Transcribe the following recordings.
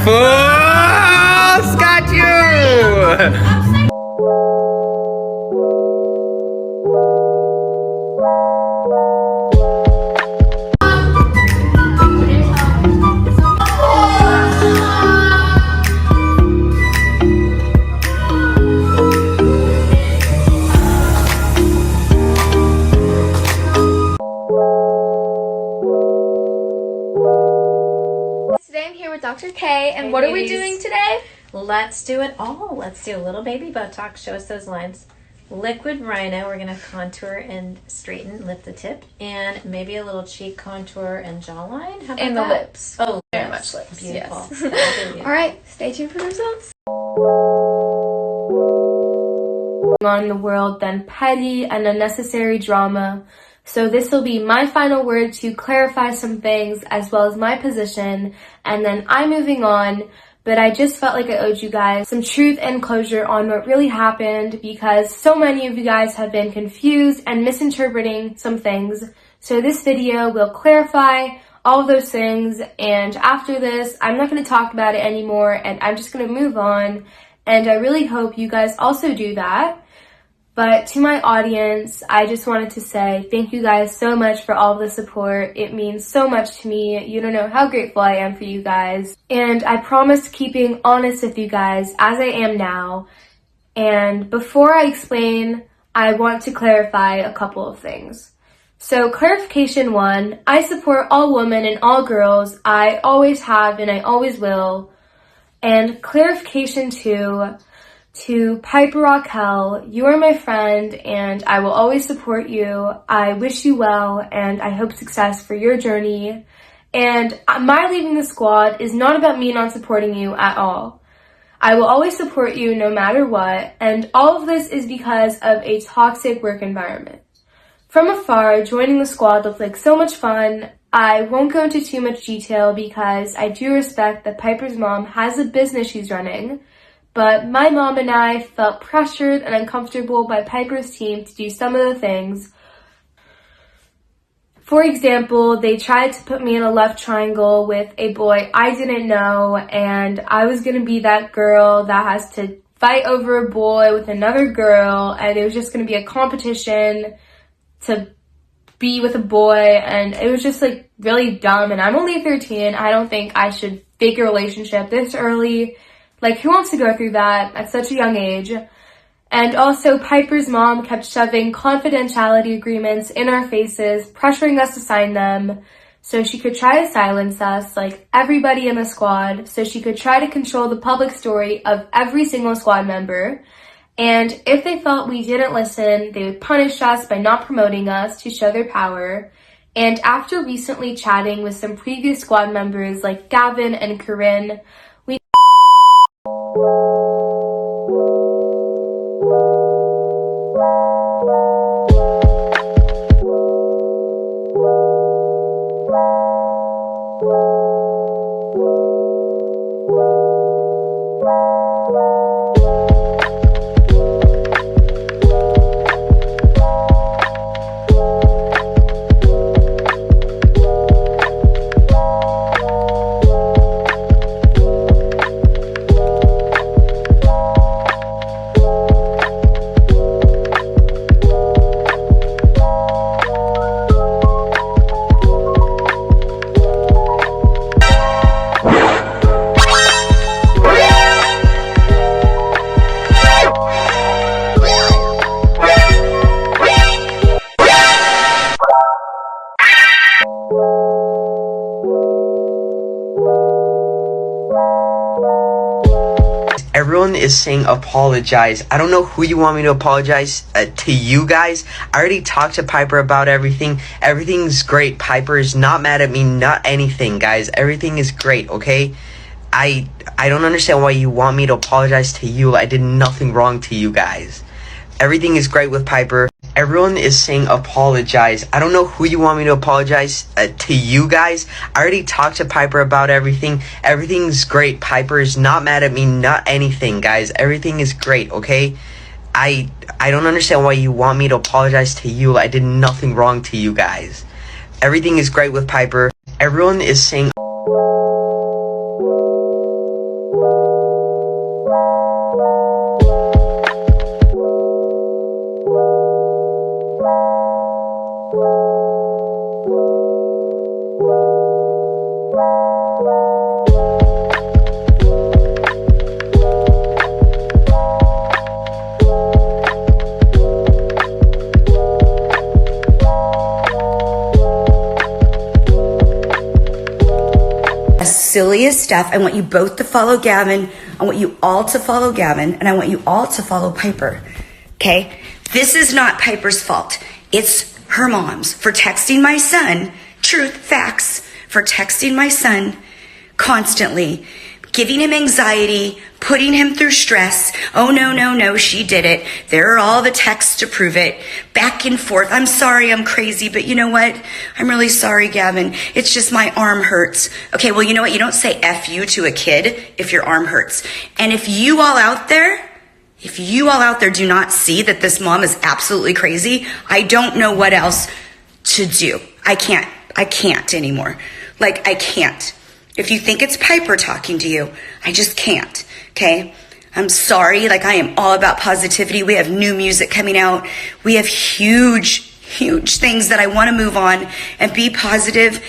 Fools! Got you! Today I'm here with Dr. K, and what are we doing today? Let's do it all. Let's do a little baby botox. Show us those lines. Liquid rhino. We're going to contour and straighten, lift the tip, and maybe a little cheek contour and jawline. How about And the that? lips. Oh, Very lips. much lips. Beautiful. Yes. All right, stay tuned for the results. On in the world than petty and unnecessary drama. So this will be my final word to clarify some things as well as my position, and then I'm moving on. But I just felt like I owed you guys some truth and closure on what really happened, because so many of you guys have been confused and misinterpreting some things. So this video will clarify all of those things, and after this, I'm not going to talk about it anymore, and I'm just going to move on. And I really hope you guys also do that. But to my audience, I just wanted to say thank you guys so much for all the support. It means so much to me. You don't know how grateful I am for you guys. And I promise keeping honest with you guys as I am now. And before I explain, I want to clarify a couple of things. So clarification 1, I support all women and all girls. I always have and I always will. And clarification 2, to Piper Rockelle, you are my friend and I will always support you. I wish you well and I hope success for your journey. And my leaving the squad is not about me not supporting you at all. I will always support you no matter what, and all of this is because of a toxic work environment. From afar, joining the squad looked like so much fun. I won't go into too much detail because I do respect that Piper's mom has a business she's running. But my mom and I felt pressured and uncomfortable by Piper's team to do some of the things. For example, they tried to put me in a left triangle with a boy I didn't know, and I was going to be that girl that has to fight over a boy with another girl, and it was just going to be a competition to be with a boy, and it was just like really dumb. And I'm only 13. I don't think I should fake a relationship this early. Like, who wants to go through that at such a young age? And also, Piper's mom kept shoving confidentiality agreements in our faces, pressuring us to sign them, so she could try to silence us, like everybody in the squad, so she could try to control the public story of every single squad member. And if they felt we didn't listen, they would punish us by not promoting us to show their power. And after recently chatting with some previous squad members like Gavin and Corinne, Everyone is saying apologize. I don't know who you want me to apologize to you guys. I already talked to Piper about everything. Everything's great. Piper is not mad at me, not anything, guys. Everything is great, okay? I don't understand why you want me to apologize to you. I did nothing wrong to you guys. Everything is great with Piper. Everyone is saying apologize. I don't know who you want me to apologize to you guys. I already talked to Piper about everything. Everything's great. Piper is not mad at me, not anything, guys. Everything is great, okay? I don't understand why you want me to apologize to you. I did nothing wrong to you guys. Everything is great with Piper. Everyone is saying silliest stuff. I want you both to follow Gavin. I want you all to follow Gavin, and I want you all to follow Piper. Okay? This is not Piper's fault. It's her mom's for texting my son, truth, facts, for texting my son constantly, giving him anxiety, putting him through stress. Oh, no, she did it. There are all the texts to prove it. Back and forth. I'm sorry, I'm crazy, but you know what? I'm really sorry, Gavin. It's just my arm hurts. Okay, well, you know what? You don't say F you to a kid if your arm hurts. And if you all out there do not see that this mom is absolutely crazy, I don't know what else to do. I can't anymore. Like, I can't. If you think it's Piper talking to you, I just can't, okay? I'm sorry, like I am all about positivity. We have new music coming out. We have huge things that I want to move on and be positive,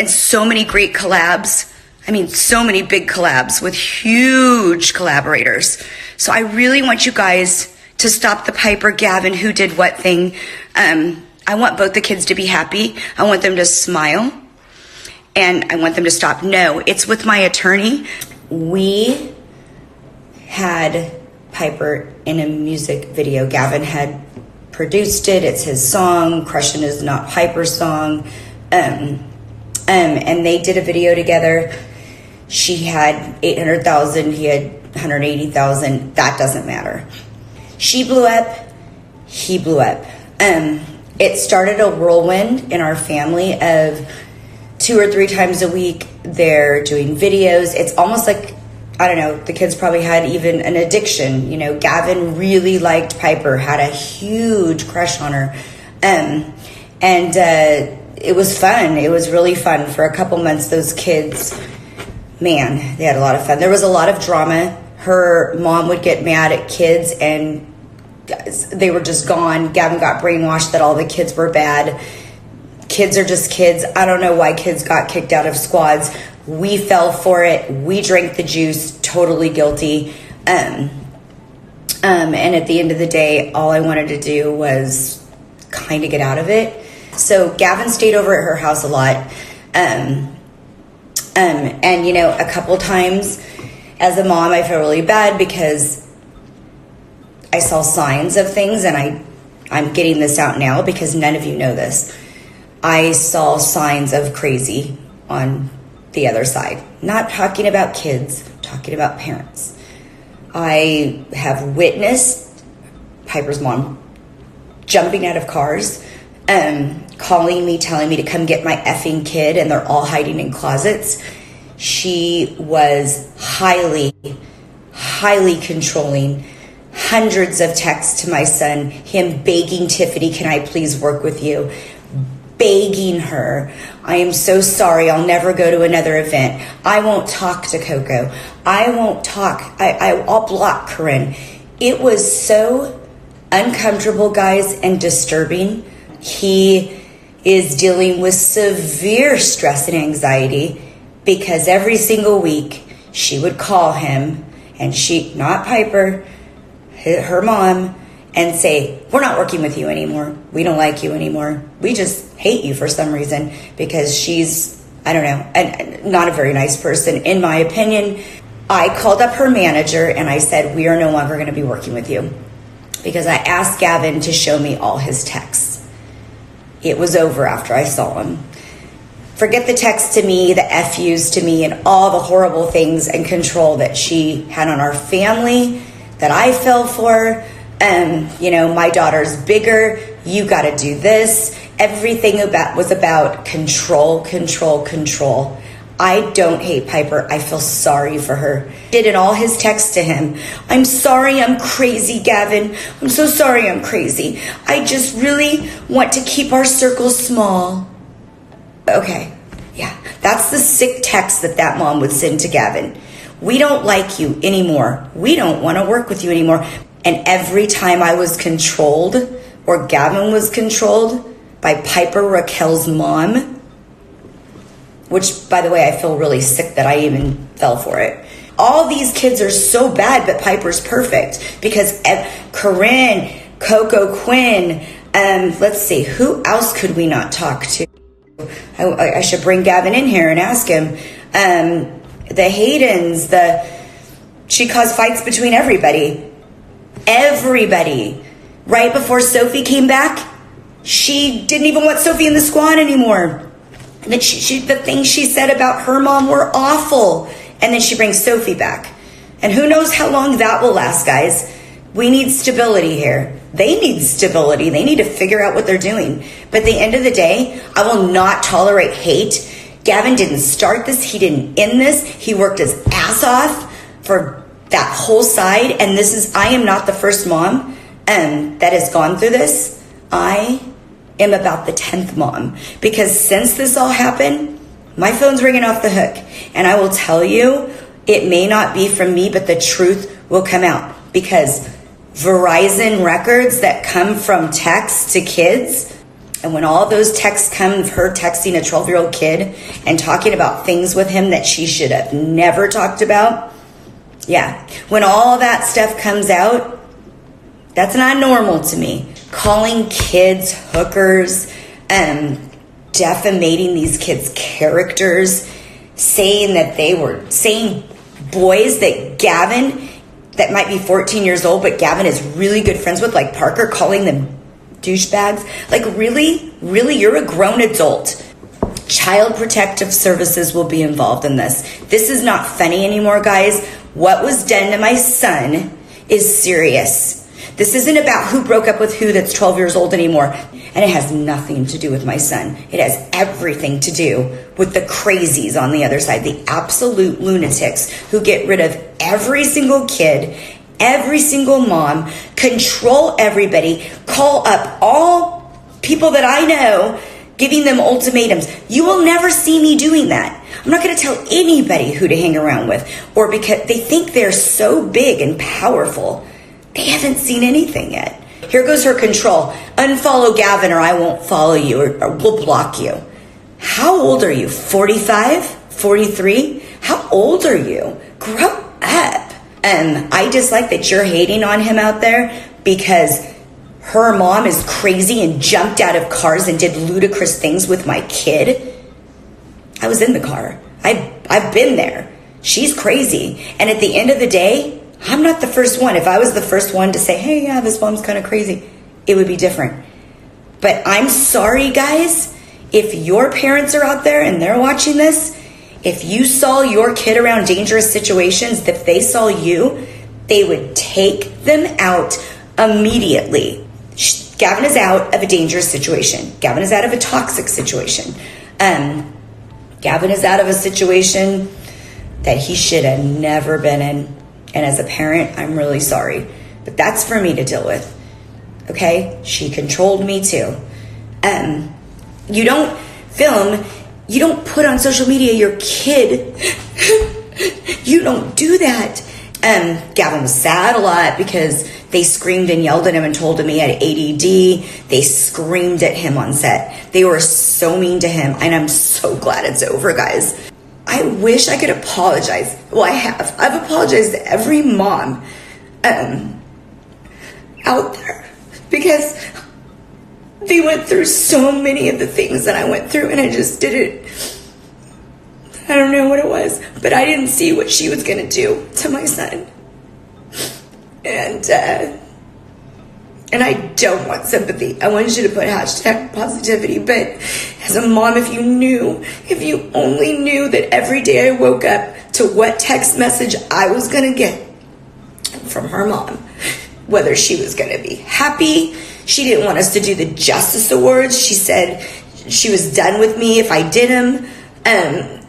and so many great collabs. I mean, so many big collabs with huge collaborators. So I really want you guys to stop the Piper Gavin who did what thing. I want both the kids to be happy. I want them to smile. And I want them to stop. No, it's with my attorney. We had Piper in a music video. Gavin had produced it. It's his song. Crushin' is not Piper's song. And they did a video together. She had 800,000. He had 180,000. That doesn't matter. She blew up. He blew up. It started a whirlwind in our family of 2 or 3 times a week, they're doing videos. It's almost like, I don't know, the kids probably had even an addiction. You know, Gavin really liked Piper, had a huge crush on her. And it was fun. It was really fun. For a couple months, those kids, man, they had a lot of fun. There was a lot of drama. Her mom would get mad at kids and they were just gone. Gavin got brainwashed that all the kids were bad. Kids are just kids. I don't know why kids got kicked out of squads. We fell for it. We drank the juice, totally guilty. And at the end of the day, all I wanted to do was kind of get out of it. So Gavin stayed over at her house a lot. And you know, a couple times as a mom, I felt really bad because I saw signs of things, and I'm getting this out now because none of you know this. I saw signs of crazy on the other side. Not talking about kids, talking about parents. I have witnessed Piper's mom jumping out of cars, calling me, telling me to come get my effing kid, and they're all hiding in closets. She was highly controlling. Hundreds of texts to my son, him begging Tiffany, can I please work with you? Begging her, I am so sorry, I'll never go to another event. I won't talk to Coco. I won't talk. I'll block Corinne. It was so uncomfortable, guys, and disturbing. He is dealing with severe stress and anxiety because every single week she would call him, and she, not Piper, her mom, and say, we're not working with you anymore. We don't like you anymore. We just hate you for some reason because she's, I don't know, not a very nice person, in my opinion. I called up her manager and I said, we are no longer going to be working with you, because I asked Gavin to show me all his texts. It was over after I saw him. Forget the text to me, the FUs to me, and all the horrible things and control that she had on our family that I fell for. My daughter's bigger. You got to do this. Everything was about control, control, control. I don't hate Piper. I feel sorry for her. Did in all his texts to him. I'm sorry I'm crazy, Gavin. I'm so sorry I'm crazy. I just really want to keep our circle small. Okay, yeah, that's the sick text that mom would send to Gavin. We don't like you anymore. We don't want to work with you anymore. And every time I was controlled, or Gavin was controlled by Piper Rockelle's mom, which, by the way, I feel really sick that I even fell for it. All these kids are so bad, but Piper's perfect, because Corinne, Coco, Quinn, let's see, who else could we not talk to? I should bring Gavin in here and ask him. The Haydens, she caused fights between everybody. Everybody. Right before Sophie came back, she didn't even want Sophie in the squad anymore. And then the things she said about her mom were awful. And then she brings Sophie back. And who knows how long that will last, guys. We need stability here. They need stability. They need to figure out what they're doing. But at the end of the day, I will not tolerate hate. Gavin didn't start this. He didn't end this. He worked his ass off for that whole side. And I am not the first mom that has gone through this. I am about the 10th mom, because since this all happened, my phone's ringing off the hook. And I will tell you, it may not be from me, but the truth will come out, because Verizon records that come from texts to kids, and when all those texts come of her texting a 12-year-old kid and talking about things with him that she should have never talked about, yeah, when all that stuff comes out, that's not normal to me. Calling kids hookers, defamating these kids' characters, saying boys that Gavin, that might be 14 years old, but Gavin is really good friends with, like Parker, calling them douchebags. Like, really? Really? You're a grown adult. Child Protective Services will be involved in this. This is not funny anymore, guys. What was done to my son is serious. This isn't about who broke up with who that's 12 years old anymore. And it has nothing to do with my son. It has everything to do with the crazies on the other side, the absolute lunatics who get rid of every single kid, every single mom, control everybody, call up all people that I know, giving them ultimatums. You will never see me doing that. I'm not going to tell anybody who to hang around with, or because they think they're so big and powerful. They haven't seen anything yet. Here goes her control. Unfollow Gavin or I won't follow you, or we'll block you. How old are you? 45? 43? How old are you? Grow up. I dislike that you're hating on him out there because her mom is crazy and jumped out of cars and did ludicrous things with my kid. I was in the car. I've been there. She's crazy. And at the end of the day, I'm not the first one. If I was the first one to say, hey, yeah, this mom's kind of crazy, it would be different. But I'm sorry, guys, if your parents are out there and they're watching this, if you saw your kid around dangerous situations, if they saw you, they would take them out immediately. Gavin is out of a dangerous situation. Gavin is out of a toxic situation. Gavin is out of a situation that he should have never been in. And as a parent, I'm really sorry. But that's for me to deal with. Okay? She controlled me too. You don't film, you don't put on social media your kid. You don't do that. Gavin was sad a lot because they screamed and yelled at him and told him he had ADD. They screamed at him on set. They were so mean to him. And I'm so glad it's over, guys. I wish I could apologize. Well, I have. I've apologized to every mom out there because they went through so many of the things that I went through, and I just did it. I don't know what it was, but I didn't see what she was going to do to my son. And I don't want sympathy. I want you to put hashtag positivity. But as a mom, if you only knew that every day I woke up to what text message I was going to get from her mom, whether she was going to be happy. She didn't want us to do the Justice Awards. She said she was done with me if I did them.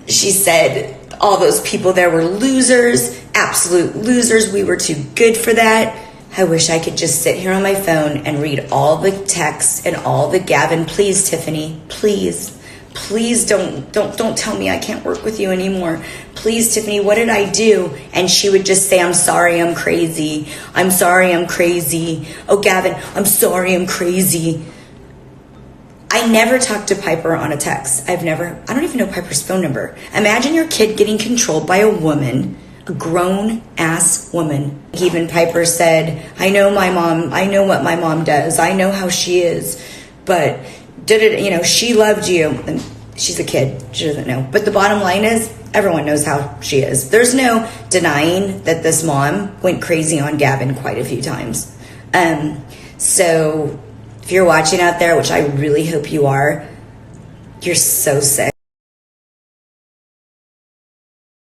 She said all those people there were losers, absolute losers. We were too good for that. I wish I could just sit here on my phone and read all the texts and all the Gavin. Please, Tiffany, please don't tell me I can't work with you anymore. Please, Tiffany, what did I do? And she would just say, I'm sorry, I'm crazy. I'm sorry, I'm crazy. Oh, Gavin, I'm sorry, I'm crazy. I never talked to Piper on a text. I don't even know Piper's phone number. Imagine your kid getting controlled by a woman, a grown ass woman. Even Piper said, I know what my mom does. I know how she is, but she loved you. And she's a kid. She doesn't know. But the bottom line is, everyone knows how she is. There's no denying that this mom went crazy on Gavin quite a few times. So if you're watching out there, which I really hope you are, you're so sick.